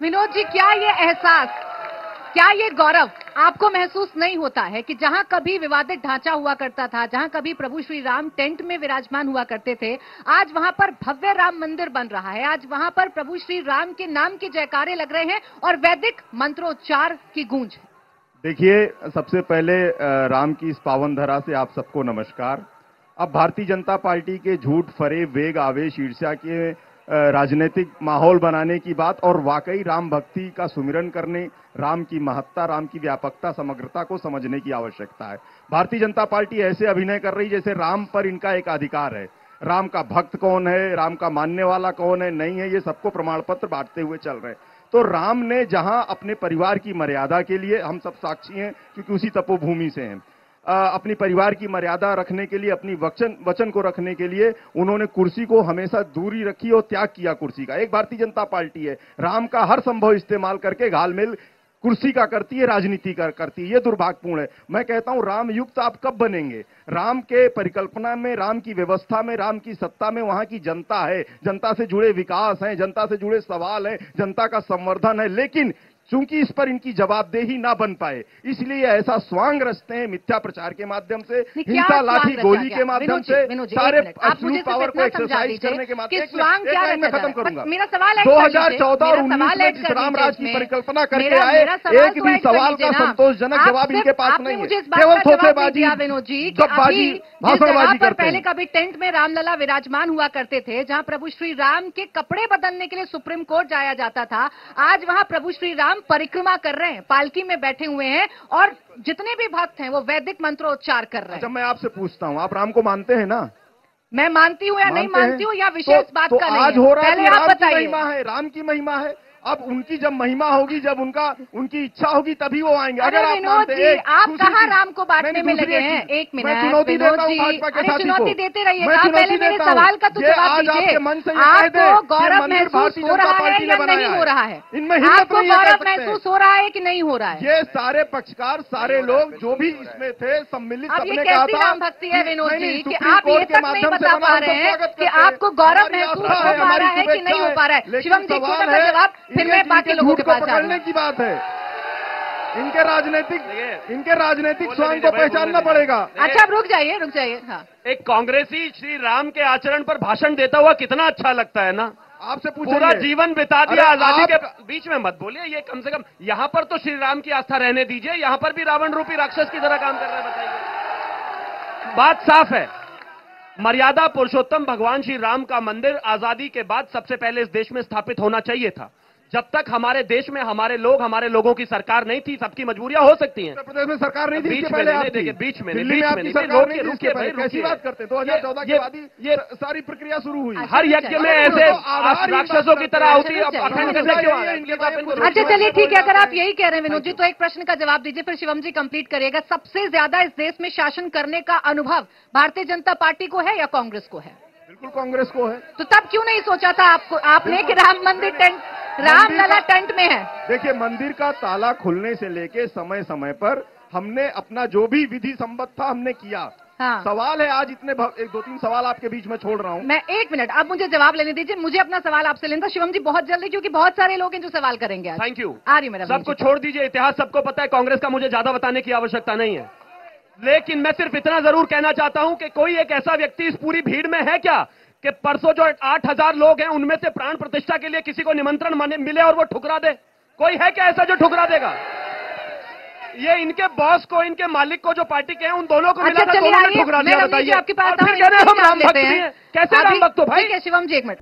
विनोद जी, क्या ये एहसास, क्या ये गौरव आपको महसूस नहीं होता है कि जहां कभी विवादित ढांचा हुआ करता था, जहां कभी प्रभु श्री राम टेंट में विराजमान हुआ करते थे, आज वहां पर भव्य राम मंदिर बन रहा है, आज वहां पर प्रभु श्री राम के नाम के जयकारे लग रहे हैं और वैदिक मंत्रोच्चार की गूंज। देखिए, सबसे पहले राम की इस पावन धरा से आप सबको नमस्कार। अब भारतीय जनता पार्टी के झूठ, फरेब, वेग, आवेश, ईर्ष्या के राजनीतिक माहौल बनाने की बात और वाकई राम भक्ति का सुमिरन करने, राम की महत्ता, राम की व्यापकता, समग्रता को समझने की आवश्यकता है। भारतीय जनता पार्टी ऐसे अभिनय कर रही जैसे राम पर इनका एक अधिकार है। राम का भक्त कौन है, राम का मानने वाला कौन है, नहीं है, ये सबको प्रमाण पत्र बांटते हुए चल रहे हैं। तो राम ने जहां अपने परिवार की मर्यादा के लिए, हम सब साक्षी हैं क्योंकि उसी तपोभूमि से हैं, अपनी परिवार की मर्यादा रखने के लिए, अपनी वचन को रखने के लिए उन्होंने कुर्सी को हमेशा दूरी रखी और त्याग किया कुर्सी का। एक भारतीय जनता पार्टी है, राम का हर संभव इस्तेमाल करके घालमेल कुर्सी का करती है, राजनीति का करती है। ये दुर्भाग्यपूर्ण है। मैं कहता हूं, राम युक्त आप कब बनेंगे? राम के परिकल्पना में, राम की व्यवस्था में, राम की सत्ता में वहां की जनता है, जनता से जुड़े विकास हैं, जनता से जुड़े सवाल हैं, जनता का संवर्धन है। लेकिन चूंकि इस पर इनकी जवाबदेही ना बन पाए, इसलिए ऐसा स्वांग रचते हैं मिथ्या प्रचार के माध्यम से, हिंसा, लाठी, गोली के माध्यम से, सारे एब्सोल्यूट पावर को एक्सरसाइज करने के माध्यम से। मैं खत्म करूंगा। मेरा सवाल है, 2014 और 19 में जिस राम राज की परिकल्पना करके आए, एक भी सवाल का संतोषजनक जवाब इनके पास नहीं है। केवल धोखेबाजी, गपबाजी, भाषणबाजी करते हैं। पहले कभी टेंट में रामलला विराजमान हुआ करते थे, जहां प्रभु श्री राम के कपड़े बदलने के लिए सुप्रीम कोर्ट जाया जाता था, आज वहां प्रभु श्री राम परिक्रमा कर रहे हैं, पालकी में बैठे हुए हैं और जितने भी भक्त हैं वो वैदिक मंत्रोच्चार कर रहे हैं। अच्छा, मैं आपसे पूछता हूं, आप राम को मानते हैं ना? मैं मानती हूं या नहीं मानती हूं, या विशेष बात का नहीं है। आज हो रहा है, आप बताइए। महिमा है, राम की महिमा है। अब उनकी जब महिमा होगी, जब उनकी इच्छा होगी, तभी वो आएंगे। अगर आप मानते हैं, आप कहाँ राम को बांटने में लगे हैं? एक मिनट, मैं चुनौती देता हूं भाजपा के साथी को। चुनौती देते रहिएगा, पहले मेरे सवाल का तो जवाब दीजिए। आपको गौरव महसूस हो रहा है या नहीं हो रहा है? आपको गौरव महसूस हो रहा है कि नहीं हो रहा है? ये सारे पक्षकार, सारे लोग जो भी इसमें थे सम्मिलित, अब ये कैसी राम भक्ति है विनोद जी कि आप ये तक नहीं बता पा रहे हैं कि आपको गौरव महसूस हो पा रहा है कि नहीं हो पा रहा है? शिवम जी, छोटा सा जवाब, फिर मैं बाकी लोगों के पास पकड़ने की बात है। इनके राजनीतिक स्वयं को पहचानना पड़ेगा। अच्छा, रुक जाइए। हाँ, एक कांग्रेसी श्री राम के आचरण पर भाषण देता हुआ कितना अच्छा लगता है ना। आपसे पूछिए, पूरा जीवन बिता दिया आजादी के, बीच में मत बोलिए। ये कम से कम यहाँ पर तो श्री राम की आस्था रहने दीजिए, यहाँ पर भी रावण रूपी राक्षस की तरह काम कर रहे हैं। बताइए, बात साफ है। मर्यादा पुरुषोत्तम भगवान श्री राम का मंदिर आजादी के बाद सबसे पहले इस देश में स्थापित होना चाहिए था। जब तक हमारे देश में हमारे लोगों की सरकार नहीं थी, सबकी मजबूरियां हो सकती हैं। उत्तर प्रदेश में सरकार नहीं थी, बीच में पहले नहीं, देखिए बीच में दिल्ली में आपकी सरकार नहीं थी, रुकिए भाई, कैसी बात करते हैं? 2014 के बाद ये सारी प्रक्रिया शुरू हुई। हर यज्ञ में ऐसे राक्षसों की तरह होती है, अखंड कैसे क्यों आ रहा है? अच्छा चलिए ठीक है, अगर आप यही कह रहे हैं विनोद जी, तो एक प्रश्न का जवाब दीजिए, फिर शिवम जी कंप्लीट करिएगा। सबसे ज्यादा इस देश में शासन करने का अनुभव भारतीय जनता पार्टी को है या कांग्रेस को है? बिल्कुल कांग्रेस को है। तो तब क्यों नहीं सोचा था आपने कि राम मंदिर टेंट, रामलला टेंट में है? देखिए, मंदिर का ताला खुलने से लेके समय समय पर हमने अपना जो भी विधि संबद्ध था हमने किया। हाँ। सवाल है आज इतने 2-3 सवाल आपके बीच में छोड़ रहा हूं मैं। एक मिनट, अब मुझे जवाब लेने दीजिए, मुझे अपना सवाल आपसे लेना था शिवम जी, बहुत जल्दी, क्योंकि बहुत सारे लोग हैं जो सवाल करेंगे आज। Thank you. आ रही मेरा सबको छोड़ दीजिए, इतिहास सबको पता है, कांग्रेस का मुझे ज्यादा बताने की आवश्यकता नहीं है। लेकिन मैं सिर्फ इतना जरूर कहना चाहता हूं कि कोई एक ऐसा व्यक्ति इस पूरी भीड़ में है क्या कि परसों जो 8,000 लोग हैं उनमें से प्राण प्रतिष्ठा के लिए किसी को निमंत्रण मिले और वो ठुकरा दे? कोई है क्या ऐसा जो ठुकरा देगा? ये इनके बॉस को, इनके मालिक को, जो पार्टी के हैं, उन दोनों को मिला था, दोनों ने ठुकरा दिया। बताइए, आपके पास हम राम भक्त हैं। कैसे राम भक्त हो भाई? शिवम जी, एक मिनट।